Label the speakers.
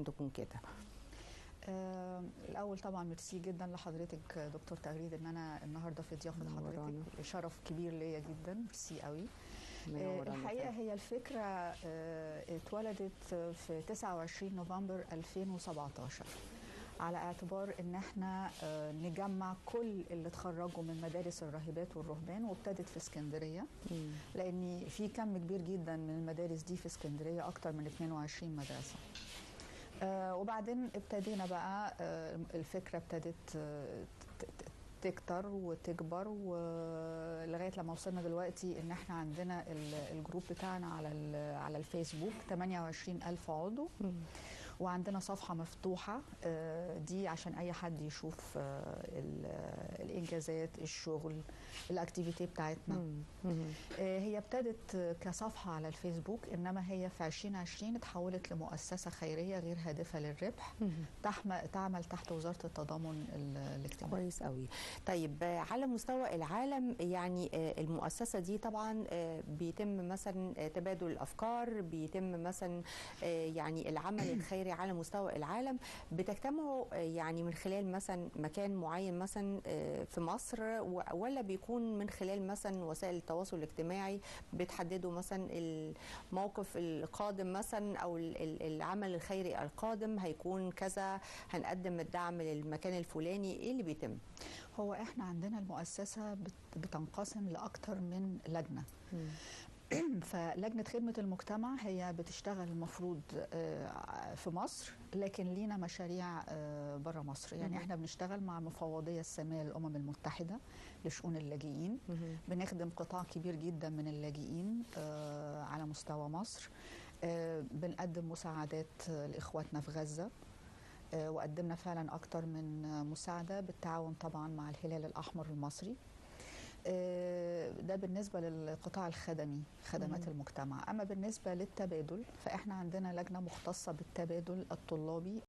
Speaker 1: تكون كده.
Speaker 2: الأول طبعا ميرسي جدا لحضرتك دكتور تغريد ان انا النهارده في ضيافه حضرتك، شرف كبير ليا جدا، ميرسي قوي. الحقيقه هي الفكره اتولدت في 29 نوفمبر 2017 على اعتبار ان احنا نجمع كل اللي اتخرجوا من مدارس الراهبات والرهبان، وابتدت في اسكندريه لان في كم كبير جدا من المدارس دي في اسكندريه، اكتر من 22 مدرسه. وبعدين ابتدينا بقى الفكرة ابتدت تكتر وتكبر ولغاية لما وصلنا دلوقتي ان احنا عندنا الجروب بتاعنا على الفيسبوك 28,000 عضو، وعندنا صفحة مفتوحة دي عشان اي حد يشوف الانجازات، الشغل، الاكتيفيتي بتاعتنا. هي ابتدت كصفحة على الفيسبوك، انما هي في 2020 اتحولت لمؤسسة خيرية غير هادفة للربح تعمل تحت وزارة التضامن الاجتماعي.
Speaker 1: كويس قوي. طيب على مستوى العالم يعني المؤسسة دي طبعا بيتم مثلا تبادل الأفكار، بيتم مثلا يعني العمل الخيري على مستوى العالم. بتجتمعوا يعني من خلال مثلا مكان معين مثلا في مصر، ولا بيكون من خلال مثلا وسائل التواصل الاجتماعي بتحددوا مثلا الموقف القادم مثلا أو العمل الخيري القادم هيكون كذا، هنقدم الدعم للمكان الفلاني؟ ايه اللي بيتم؟
Speaker 2: هو احنا عندنا المؤسسة بتنقسم لأكتر من لجنة. فلجنة خدمة المجتمع هي بتشتغل المفروض في مصر، لكن لينا مشاريع برا مصر. يعني احنا بنشتغل مع المفوضية السامية للأمم المتحدة لشؤون اللاجئين، بنخدم قطاع كبير جدا من اللاجئين على مستوى مصر. بنقدم مساعدات لإخواتنا في غزة، وقدمنا فعلا أكتر من مساعدة بالتعاون طبعا مع الهلال الأحمر المصري. ده بالنسبة للقطاع الخدمي، خدمات المجتمع. أما بالنسبة للتبادل فإحنا عندنا لجنة مختصة بالتبادل الطلابي